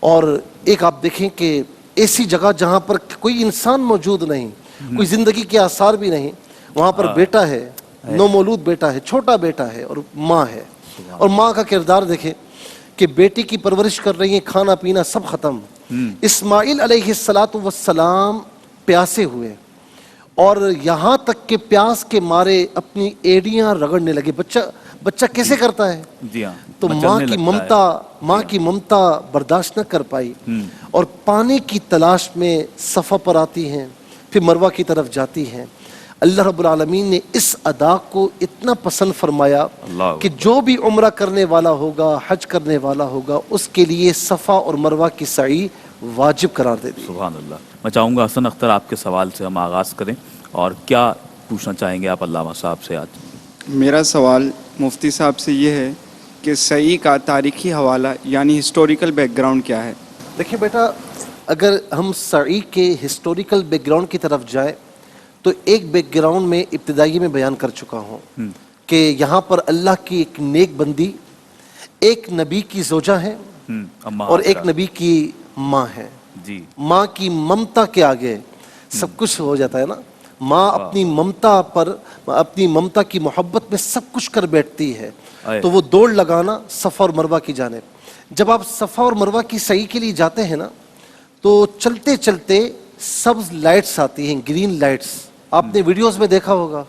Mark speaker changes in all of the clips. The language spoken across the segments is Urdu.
Speaker 1: اور ایک آپ دیکھیں کہ ایسی جگہ جہاں پر کوئی انسان موجود نہیں, کوئی زندگی کے آثار بھی نہیں, وہاں پر بیٹا ہے, نومولود بیٹا ہے, چھوٹا بیٹا ہے, اور ماں ہے. اور ماں کا کردار دیکھیں کہ بیٹی کی پرورش کر رہی ہیں, کھانا پینا سب ختم. اسماعیل علیہ السلام پیاسے ہوئے, اور یہاں تک کہ پیاس کے مارے اپنی ایڑیاں رگڑنے لگے. بچہ کیسے کرتا ہے؟
Speaker 2: جی ہاں,
Speaker 1: تو ماں کی ممتا برداشت نہ کر پائی, اور پانی کی تلاش میں صفا پر آتی ہیں, پھر مروہ کی طرف جاتی ہیں. اللہ رب العالمین نے اس ادا کو اتنا پسند فرمایا کہ جو بھی عمرہ کرنے والا ہوگا, حج کرنے والا ہوگا, اس کے لیے صفا اور مروہ کی سعی واجب قرار دے دی.
Speaker 2: سبحان اللہ. میں چاہوں گا حسن اختر آپ کے سوال سے ہم آغاز کریں, اور کیا پوچھنا چاہیں گے آپ علامہ صاحب سے آج؟
Speaker 3: میرا سوال مفتی صاحب سے یہ ہے کہ سعی کا تاریخی حوالہ یعنی ہسٹوریکل بیک گراؤنڈ کیا ہے؟
Speaker 1: دیکھیں بیٹا, اگر ہم سعی کے ہسٹوریکل بیک گراؤنڈ کی طرف جائیں تو ایک بیک گراؤنڈ میں ابتدائی میں بیان کر چکا ہوں کہ یہاں پر اللہ کی ایک نیک بندی, ایک نبی کی زوجہ ہے اور ایک نبی کی ماں ہے.
Speaker 2: جی,
Speaker 1: ماں کی ممتا کے آگے سب کچھ ہو جاتا ہے نا. ماں اپنی ممتا پر, اپنی ممتا کی محبت میں سب کچھ کر بیٹھتی ہے. تو وہ دوڑ لگانا صفا اور مروہ کی جانب. جب آپ صفا اور مروہ کی سعی کے لیے جاتے ہیں نا, تو چلتے چلتے سبز لائٹس آتی ہیں, گرین لائٹس, آپ نے ویڈیوز میں دیکھا ہوگا,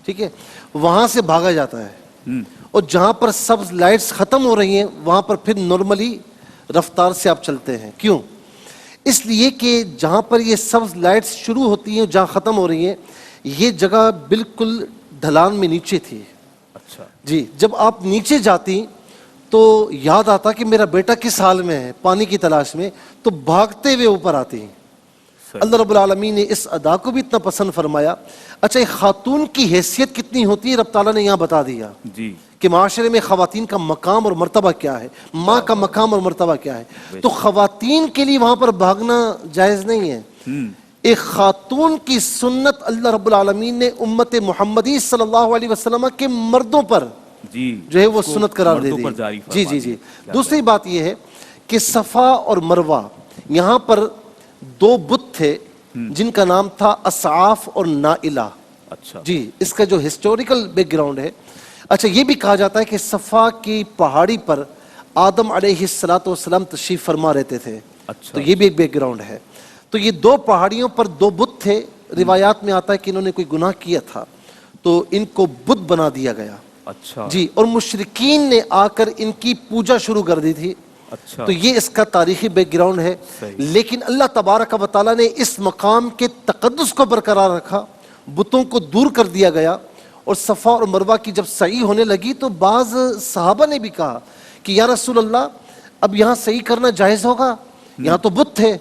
Speaker 1: ٹھیک ہے, وہاں سے بھاگا جاتا ہے. اور جہاں پر سبز لائٹس ختم ہو رہی ہیں وہاں پر پھر نارملی رفتار سے آپ چلتے ہیں. کیوں؟ اس لیے کہ جہاں پر یہ سبز لائٹس شروع ہوتی ہیں, جہاں ختم ہو رہی ہیں, یہ جگہ بالکل ڈھلان میں نیچے تھی.
Speaker 2: اچھا
Speaker 1: جی, جب آپ نیچے جاتی تو یاد آتا کہ میرا بیٹا کس حال میں ہے, پانی کی تلاش میں, تو بھاگتے ہوئے اوپر آتی ہیں. اللہ رب العالمین نے اس ادا کو بھی اتنا پسند فرمایا. اچھا, ایک خاتون کی حیثیت کتنی ہوتی ہے رب تعالیٰ نے یہاں بتا دیا
Speaker 2: جی,
Speaker 1: کہ معاشرے میں خواتین کا مقام اور مرتبہ کیا ہے, ماں کا مقام اور مرتبہ کیا ہے. تو خواتین کے لیے وہاں پر بھاگنا جائز نہیں ہے. ایک خاتون کی سنت اللہ رب العالمین نے امت محمدی صلی اللہ علیہ وسلم کے مردوں پر
Speaker 2: جی
Speaker 1: جو ہے وہ سنت قرار دے دی. جی جی جی. دوسری بات یہ ہے کہ صفا اور مروہ, یہاں پر دو بت تھے جن کا نام تھا اسعاف اور نائلہ.
Speaker 2: اچھا
Speaker 1: جی, اس کا جو ہسٹوریکل بیک گراؤنڈ ہے. اچھا, یہ بھی کہا جاتا ہے کہ صفا کی پہاڑی پر آدم علیہ السلام تشریف فرما رہتے تھے.
Speaker 2: اچھا,
Speaker 1: تو یہ بھی ایک بیک گراؤنڈ ہے. تو یہ دو پہاڑیوں پر دو بت تھے. روایات میں آتا ہے کہ انہوں نے کوئی گناہ کیا تھا تو ان کو بت بنا دیا گیا.
Speaker 2: اچھا
Speaker 1: جی, اور مشرکین نے آ کر ان کی پوجا شروع کر دی تھی.
Speaker 2: اچھا,
Speaker 1: تو یہ اس کا تاریخی بیک گراؤنڈ ہے. لیکن اللہ تبارک و تعالیٰ نے اس مقام کے تقدس کو برقرار رکھا, بتوں کو دور کر دیا گیا. اور صفا اور مروہ کی جب سعی ہونے لگی تو بعض صحابہ نے بھی کہا کہ یا رسول اللہ, اب یہاں سعی کرنا جائز ہوگا, یہاں تو بت تھے,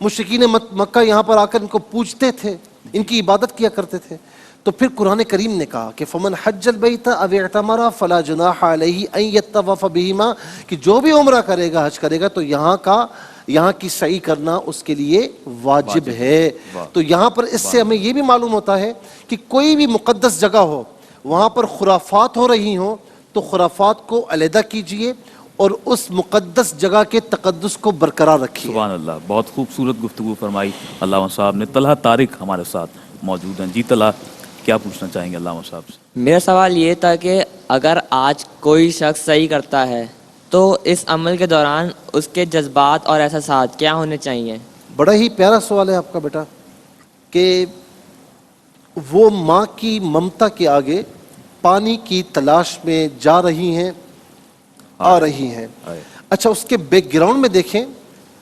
Speaker 1: مشرکین مکہ یہاں پر آ کر ان کو پوجتے تھے, ان کی عبادت کیا کرتے تھے. تو پھر قرآن کریم نے کہا کہ فمن حج البیت او اعتمر فلا جناح علیہ ان یطوف بہما, کہ جو بھی عمرہ کرے گا, حج کرے گا, تو یہاں کی سعی کرنا اس کے لیے واجب ہے. تو یہاں پر اس سے ہمیں یہ بھی معلوم ہوتا ہے کہ کوئی بھی مقدس جگہ ہو, وہاں پر خرافات ہو رہی ہوں, تو خرافات کو علیحدہ کیجئے اور اس مقدس جگہ کے تقدس کو برقرار رکھیے.
Speaker 2: سبحان اللہ, بہت خوبصورت گفتگو فرمائی علامہ صاحب نے. طلحہ طارق ہمارے ساتھ موجود ہیں. جی طلحہ, کیا پوچھنا چاہیں گے علامہ صاحب سے؟
Speaker 4: میرا سوال یہ تھا کہ اگر آج کوئی شخص صحیح کرتا ہے تو اس عمل کے دوران اس کے جذبات اور احساسات کیا ہونے چاہیے؟
Speaker 1: بڑا ہی پیارا سوال ہے آپ کا بیٹا, کہ وہ ماں کی ممتا کے آگے پانی کی تلاش میں جا رہی ہیں, آ رہی ہیں. اچھا, اس کے بیک گراؤنڈ میں دیکھیں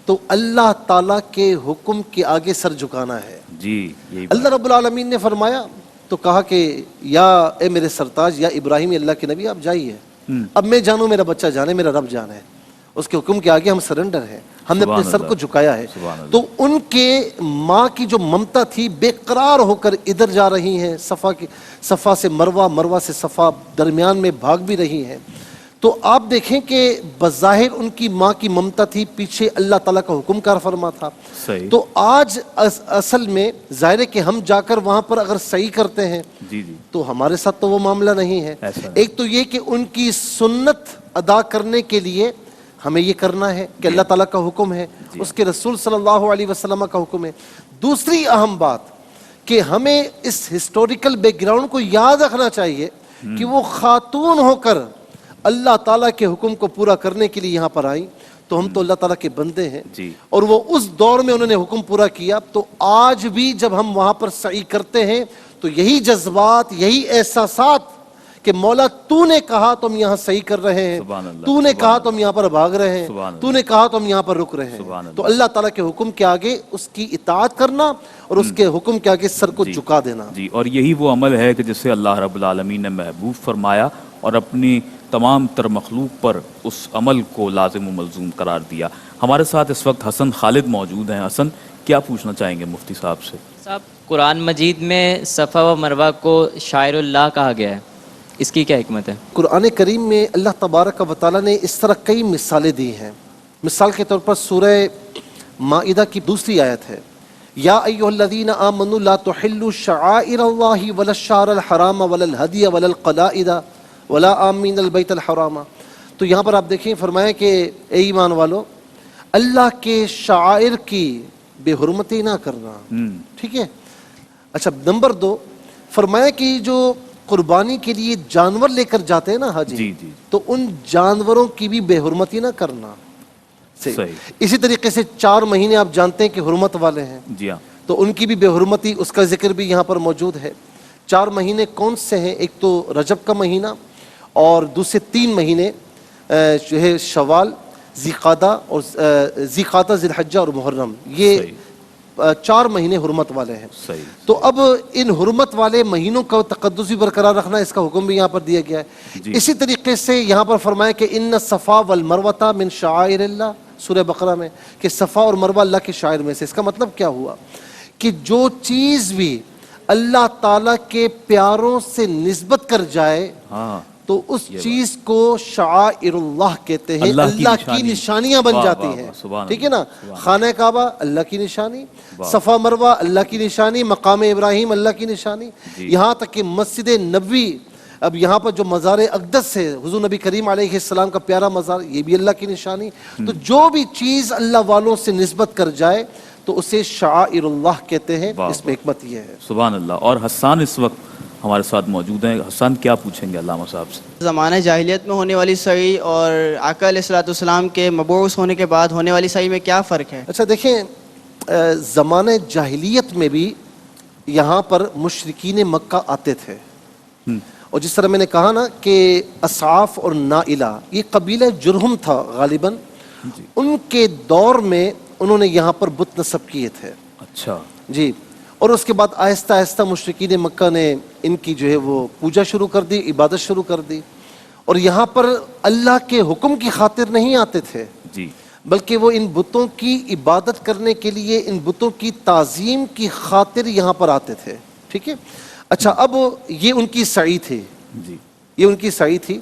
Speaker 1: تو اللہ تعالیٰ کے حکم کے آگے سر جھکانا ہے.
Speaker 2: جی, یہی
Speaker 1: اللہ رب العالمین نے فرمایا تو کہا کہ یا اے میرے سرتاج, یا ابراہیم اللہ کے نبی, آپ جائیے, اب میں جانوں, میرا بچہ جانے, میرا رب جانا ہے. اس کے حکم کے آگے ہم سرنڈر ہیں, ہم نے اپنے سر کو جھکایا ہے. تو ان کے ماں کی جو ممتا تھی بے قرار ہو کر ادھر جا رہی ہیں, صفا سے مروہ, مروہ سے صفا, درمیان میں بھاگ بھی رہی ہیں. تو آپ دیکھیں کہ بظاہر ان کی ماں کی ممتا تھی, پیچھے اللہ تعالیٰ کا حکم کار فرما تھا. تو آج اصل میں ظاہر ہے کہ ہم جا کر وہاں پر اگر صحیح کرتے ہیں تو ہمارے ساتھ تو وہ معاملہ نہیں ہے. ایک تو یہ کہ ان کی سنت ادا کرنے کے لیے ہمیں یہ کرنا ہے کہ اللہ تعالیٰ کا حکم ہے, اس کے رسول صلی اللہ علیہ وسلم کا حکم ہے. دوسری اہم بات کہ ہمیں اس ہسٹوریکل بیک گراؤنڈ کو یاد رکھنا چاہیے کہ وہ خاتون ہو کر اللہ تعالیٰ کے حکم کو پورا کرنے کے لیے یہاں پر آئیں, تو ہم تو اللہ تعالیٰ کے بندے ہیں, اور وہ اس دور میں انہوں نے حکم پورا کیا. تو آج بھی جب ہم وہاں پر سعی کرتے ہیں تو یہی جذبات, یہی احساسات کہ مولا تو نے کہا تو ہم یہاں صحیح کر رہے ہیں, تو نے کہا تو ہم یہاں پر بھاگ رہے ہیں, تو نے کہا تو ہم یہاں پر رک رہے ہیں. تو اللہ تعالیٰ کے حکم کے آگے اس کی اطاعت کرنا اور اس کے حکم کے آگے سر کو جھکا دینا.
Speaker 2: جی, اور یہی وہ عمل ہے کہ جسے اللہ رب العالمین نے محبوب فرمایا اور اپنی تمام تر مخلوق پر اس عمل کو لازم و ملزوم قرار دیا. ہمارے ساتھ اس وقت حسن خالد موجود ہیں. حسن, کیا پوچھنا چاہیں گے مفتی صاحب سے؟
Speaker 4: صاحب, قرآن مجید میں صفا و مروہ کو شاعر اللہ کہا گیا ہے, اس کی کیا حکمت ہے؟
Speaker 1: قرآن کریم میں اللہ تبارک و تعالیٰ نے اس طرح کئی مثالیں دی ہیں. مثال کے طور پر سورہ مائدہ کی دوسری آیت ہے, یا ایھا الذین آمنوا لا تحلوا شعائر اللہ ولا الشہر الحرام ولا الہدی ولا القلائد ولا آمین البیت الحرام. تو یہاں پر آپ دیکھیں فرمایا کہ اے ایمان والو, اللہ کے شعائر کی بے حرمتی نہ کرنا. ٹھیک ہے. اچھا, نمبر 2 فرمایا کہ جو قربانی کے لیے جانور لے کر جاتے ہیں نا حاجی, تو ان جانوروں کی بھی بے حرمتی نہ کرنا. صحیح. اسی طریقے سے 4 مہینے آپ جانتے ہیں کہ حرمت والے ہیں,
Speaker 2: جی ہاں,
Speaker 1: تو ان کی بھی بے حرمتی, اس کا ذکر بھی یہاں پر موجود ہے. 4 مہینے کون سے ہیں؟ ایک تو رجب کا مہینہ, اور دوسرے 3 مہینے جو ہے شوال, ذی قعدہ اور ذی قعدہ, ذی الحجہ اور محرم. یہ 4 مہینے حرمت والے ہیں. تو اب ان حرمت والے مہینوں کا تقدس بھی برقرار رکھنا, اس کا حکم بھی یہاں پر دیا گیا ہے. اسی طریقے سے یہاں پر فرمایا کہ ان الصفا والمروہ من شعائر اللہ, سورہ بقرہ میں, کہ صفا اور مروہ اللہ کے شعائر میں سے. اس کا مطلب کیا ہوا کہ جو چیز بھی اللہ تعالیٰ کے پیاروں سے نسبت کر جائے تو اس چیز کو شعائر اللہ کہتے ہیں, اللہ کی نشانیاں بن جاتی ہیں. ٹھیک ہے نا. خانہ کعبہ اللہ کی نشانی, صفا مروہ اللہ کی نشانی, مقام ابراہیم اللہ کی نشانی, یہاں تک کہ مسجد نبوی, اب یہاں پر جو مزار اقدس ہے حضور نبی کریم علیہ السلام کا پیارا مزار, یہ بھی اللہ کی نشانی. تو جو بھی چیز اللہ والوں سے نسبت کر جائے تو اسے شعائر اللہ کہتے ہیں. اس میں حکمت یہ ہے.
Speaker 2: سبحان اللہ. اور حسان اس وقت ہمارے ساتھ موجود ہیں. حسان, کیا پوچھیں گے علامہ صاحب سے؟
Speaker 5: زمانہ جاہلیت میں ہونے والی سعی اور آقا علیہ الصلوۃ والسلام کے مبعوث ہونے کے بعد ہونے والی سعی میں کیا فرق ہے؟
Speaker 1: اچھا دیکھیں, زمانہ جاہلیت میں بھی یہاں پر مشرکین مکہ آتے تھے, اور جس طرح میں نے کہا نا کہ اصعاف اور نائلہ یہ قبیلہ جرہم تھا غالباً, ان کے دور میں انہوں نے یہاں پر بت نصب کیے تھے.
Speaker 2: اچھا
Speaker 1: جی. اور اس کے بعد آہستہ آہستہ مشرکین مکہ نے ان کی جو ہے وہ پوجا شروع کر دی, عبادت شروع کر دی, اور یہاں پر اللہ کے حکم کی خاطر نہیں آتے تھے,
Speaker 2: جی,
Speaker 1: بلکہ وہ ان بتوں کی عبادت کرنے کے لیے, ان بتوں کی تعظیم کی خاطر یہاں پر آتے تھے. ٹھیک ہے. اچھا, اب یہ ان کی سعی تھی,
Speaker 2: جی,
Speaker 1: یہ ان کی سعی تھی.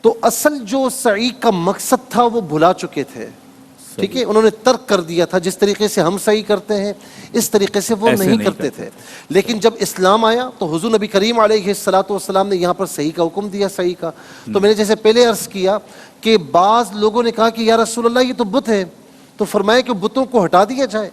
Speaker 1: تو اصل جو سعی کا مقصد تھا وہ بھلا چکے تھے. ٹھیک ہے. انہوں نے ترک کر دیا تھا. جس طریقے سے ہم سعی کرتے ہیں اس طریقے سے وہ نہیں کرتے تھے. لیکن جب اسلام آیا تو حضور نبی کریم علیہ السلام نے یہاں پر صحیح کا حکم دیا, صحیح کا. تو میں نے جیسے پہلے عرض کیا کہ بعض لوگوں نے کہا کہ یا رسول اللہ یہ تو بت ہے, تو فرمایا کہ بتوں کو ہٹا دیا جائے.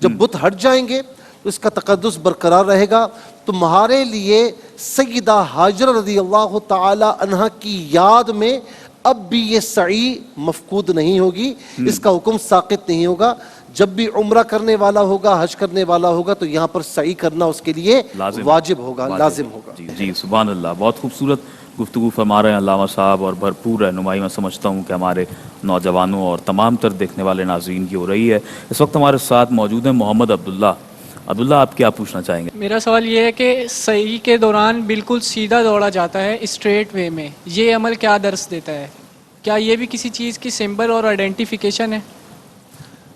Speaker 1: جب بت ہٹ جائیں گے تو اس کا تقدس برقرار رہے گا. تمہارے لیے سیدہ ہاجرہ رضی اللہ تعالی عنہا کی یاد میں اب بھی یہ سعی مفقود نہیں ہوگی, اس کا حکم ساقط نہیں ہوگا. جب بھی عمرہ کرنے والا ہوگا, حج کرنے والا ہوگا, تو یہاں پر سعی کرنا اس کے لیے واجب ہوگا, لازم ہوگا.
Speaker 2: جی, سبحان اللہ. بہت خوبصورت گفتگو فرما رہے ہیں علامہ صاحب, اور بھرپور رہنمائی میں سمجھتا ہوں کہ ہمارے نوجوانوں اور تمام تر دیکھنے والے ناظرین کی ہو رہی ہے. اس وقت ہمارے ساتھ موجود ہیں محمد عبداللہ. عبداللہ, آپ کیا پوچھنا چاہیں گے؟
Speaker 6: میرا سوال یہ ہے کہ سعی کے دوران بالکل سیدھا دوڑا جاتا ہے اسٹریٹ وے میں, یہ عمل کیا درس دیتا ہے؟ کیا یہ بھی کسی چیز کی سمبل اور آئیڈینٹیفیکیشن ہے؟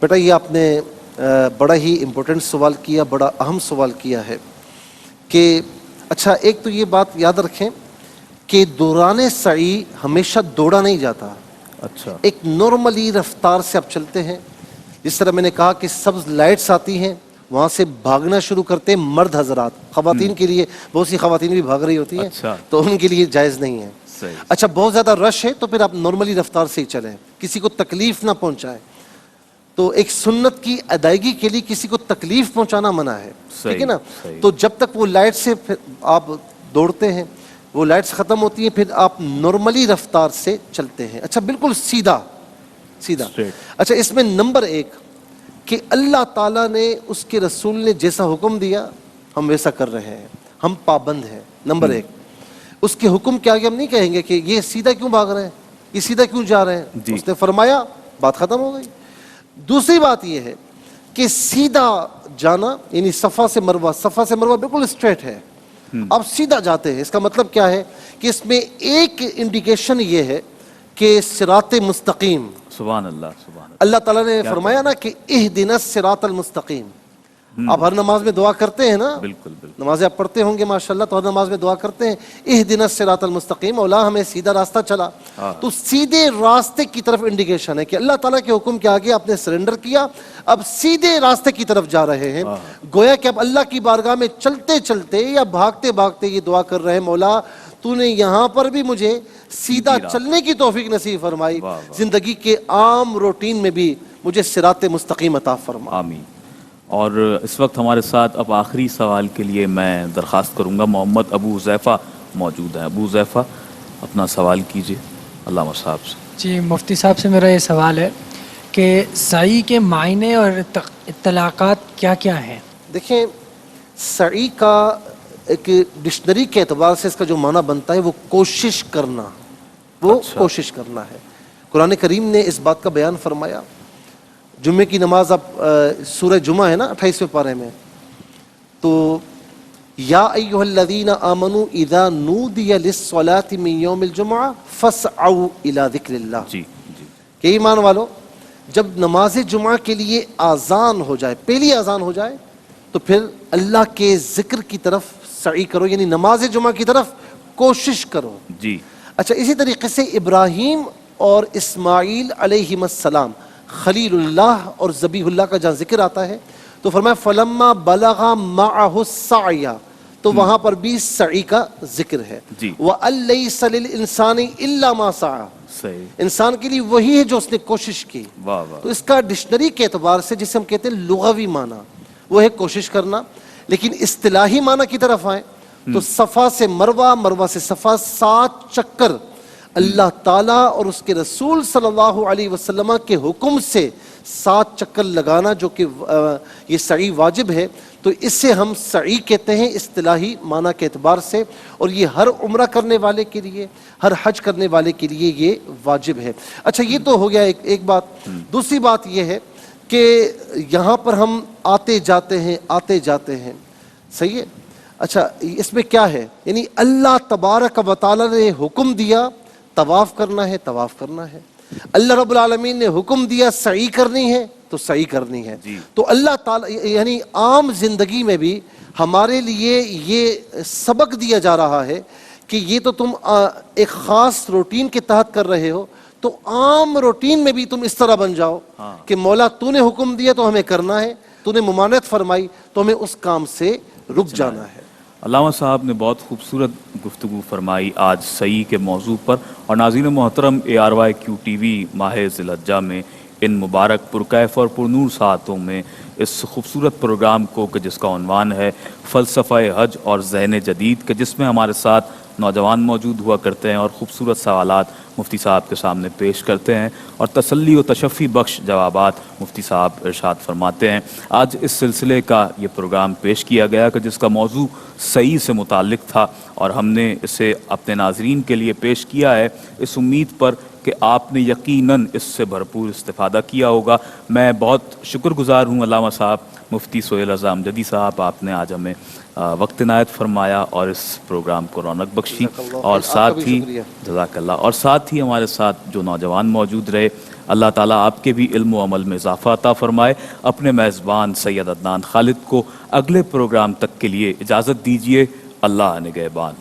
Speaker 1: بیٹا, یہ آپ نے بڑا ہی امپورٹنٹ سوال کیا, بڑا اہم سوال کیا ہے. کہ اچھا, ایک تو یہ بات یاد رکھیں کہ دوران سعی ہمیشہ دوڑا نہیں جاتا.
Speaker 2: اچھا,
Speaker 1: ایک نارملی رفتار سے آپ چلتے ہیں. جس طرح میں نے کہا کہ سبز لائٹس آتی ہیں, وہاں سے بھاگنا شروع کرتے ہیں مرد حضرات. خواتین کے لیے بہت سی خواتین بھی بھاگ رہی ہوتی ہیں, تو ان کے لیے جائز نہیں ہے.
Speaker 2: صحیح۔
Speaker 1: اچھا بہت زیادہ رش ہے تو پھر آپ نارملی رفتار سے ہی چلیں, کسی کو تکلیف نہ پہنچائیں. تو ایک سنت کی ادائیگی کے لیے کسی کو تکلیف پہنچانا منع ہے, ٹھیک ہے نا.
Speaker 2: صحیح۔
Speaker 1: تو جب تک وہ لائٹ سے پھر آپ دوڑتے ہیں, وہ لائٹس ختم ہوتی ہیں, پھر آپ نارملی رفتار سے چلتے ہیں. اچھا بالکل سیدھا سیدھا.
Speaker 2: Straight۔
Speaker 1: اچھا اس میں نمبر ایک کہ اللہ تعالیٰ نے اس کے رسول نے جیسا حکم دیا ہم ویسا کر رہے ہیں, ہم پابند ہیں. نمبر ایک, اس کے حکم کے آگے ہم نہیں کہیں گے کہ یہ سیدھا کیوں بھاگ رہے ہیں, یہ سیدھا کیوں جا رہے ہیں.
Speaker 2: جی۔
Speaker 1: اس نے فرمایا, بات ختم ہو گئی. دوسری بات یہ ہے کہ سیدھا جانا یعنی صفا سے مروہ, صفا سے مروہ بالکل اسٹریٹ ہے, آپ سیدھا جاتے ہیں. اس کا مطلب کیا ہے کہ اس میں ایک انڈیکیشن یہ ہے کہ صراط مستقیم,
Speaker 2: سبحان اللہ سبحان اللہ.
Speaker 1: اللہ تعالیٰ نے فرمایا نا کہ اہدنا الصراط المستقیم. آپ ہر نماز میں دعا کرتے ہیں نا,
Speaker 2: بالکل بالکل.
Speaker 1: نمازیں آپ پڑھتے ہوں گے ماشاءاللہ, تو ہر نماز میں دعا کرتے ہیں اہدنا الصراط المستقیم, مولا ہمیں سیدھا راستہ چلا. تو سیدھے راستے کی طرف انڈیکیشن ہے کہ اللہ تعالیٰ کے حکم کے آگے آپ نے سرنڈر کیا, اب سیدھے راستے کی طرف جا رہے ہیں. گویا کہ اب اللہ کی بارگاہ میں چلتے چلتے یا بھاگتے بھاگتے یہ دعا کر رہے ہیں, مولا تو نے یہاں پر بھی مجھے سیدھا چلنے کی توفیق نصیب فرمائی, زندگی کے عام روٹین میں بھی مجھے صراط مستقیم عطا فرما.
Speaker 2: آمین. اور اس وقت ہمارے ساتھ اب آخری سوال کے لیے میں درخواست کروں گا, محمد ابو حذیفہ موجود ہیں. ابو حذیفہ اپنا سوال کیجیے علامہ صاحب سے.
Speaker 7: جی مفتی صاحب سے میرا یہ سوال ہے کہ سعی کے معنی اور اطلاقات کیا کیا ہیں؟
Speaker 1: دیکھیں سعی کا ایک ڈکشنری کے اعتبار سے اس کا جو معنی بنتا ہے وہ کوشش کرنا, وہ کوشش کرنا ہے. قرآن کریم نے اس بات کا بیان فرمایا. جمعے کی نماز اب سورہ جمعہ ہے نا 28ویں پارے میں, تو یا ایھا الذین آمنوا اذا نودی للصلاۃ من یوم الجمعہ فاسعوا الی ذکر اللہ.
Speaker 2: جی جی.
Speaker 1: کہ ایمان والو جب نماز جمعہ کے لیے آذان ہو جائے, پہلی آذان ہو جائے, تو پھر اللہ کے ذکر کی طرف سعی کرو, یعنی نماز جمعہ کی طرف کوشش کرو.
Speaker 2: جی.
Speaker 1: اچھا اسی طریقے سے ابراہیم اور اسماعیل علیہم السلام, خلیل اللہ اور ذبیح اللہ کا جہاں ذکر آتا ہے تو فرمایا فلما بلغ معہ السعی, تو وہاں پر بھی سعی کا ذکر ہے.
Speaker 2: جی.
Speaker 1: وَأَن لَيْسَ لِلْإِنسَانِ إِلَّا مَا سَعَى,
Speaker 2: صحیح.
Speaker 1: انسان کے لیے وہی ہے جو اس نے کوشش کی.
Speaker 2: واہ واہ.
Speaker 1: تو اس کا ڈکشنری کے اعتبار سے جسے ہم کہتے ہیں لغوی معنی وہ ہے کوشش کرنا, لیکن اصطلاحی معنی کی طرف آئیں تو صفا سے مروہ, مروہ سے صفا 7 چکر اللہ تعالیٰ اور اس کے رسول صلی اللہ علیہ وسلم کے حکم سے 7 چکر لگانا, جو کہ یہ سعی واجب ہے. تو اس سے ہم سعی کہتے ہیں اصطلاحی معنی کے اعتبار سے, اور یہ ہر عمرہ کرنے والے کے لیے, ہر حج کرنے والے کے لیے یہ واجب ہے. اچھا یہ تو ہو گیا ایک بات. دوسری بات یہ ہے کہ یہاں پر ہم آتے جاتے ہیں آتے جاتے ہیں, صحیح ہے. اچھا اس میں کیا ہے, یعنی اللہ تبارک و تعالی نے حکم دیا طواف کرنا ہے, طواف کرنا ہے. اللہ رب العالمین نے حکم دیا سعی کرنی ہے تو سعی کرنی ہے. تو اللہ تعالی یعنی عام زندگی میں بھی ہمارے لیے یہ سبق دیا جا رہا ہے کہ یہ تو تم ایک خاص روٹین کے تحت کر رہے ہو, تو عام روٹین میں بھی تم اس طرح بن جاؤ کہ مولا تو نے حکم دیا تو ہمیں کرنا ہے, تو نے ممانعت فرمائی تو ہمیں اس کام سے رک جانا ہے.
Speaker 2: علامہ صاحب نے بہت خوبصورت گفتگو فرمائی آج سعی کے موضوع پر. اور ناظرین محترم, ARYQ TV ماہ ذی الحجہ میں ان مبارک پرکیف اور پرنور ساعتوں میں اس خوبصورت پروگرام کو کہ جس کا عنوان ہے فلسفہ حج اور ذہن جدید, کہ جس میں ہمارے ساتھ نوجوان موجود ہوا کرتے ہیں اور خوبصورت سوالات مفتی صاحب کے سامنے پیش کرتے ہیں اور تسلی و تشفی بخش جوابات مفتی صاحب ارشاد فرماتے ہیں. آج اس سلسلے کا یہ پروگرام پیش کیا گیا کہ جس کا موضوع سعی سے متعلق تھا, اور ہم نے اسے اپنے ناظرین کے لیے پیش کیا ہے اس امید پر کہ آپ نے یقیناً اس سے بھرپور استفادہ کیا ہوگا. میں بہت شکر گزار ہوں علامہ صاحب, مفتی سہیل رضا امجدی صاحب, آپ نے آج ہمیں وقت عنایت فرمایا اور اس پروگرام کو رونق بخشی, اور ساتھ ہی جزاک اللہ, اور ساتھ ہی ہمارے ساتھ جو نوجوان موجود رہے, اللہ تعالیٰ آپ کے بھی علم و عمل میں اضافہ عطا فرمائے. اپنے میزبان سید عدنان خالد کو اگلے پروگرام تک کے لیے اجازت دیجیے. اللہ نگہبان.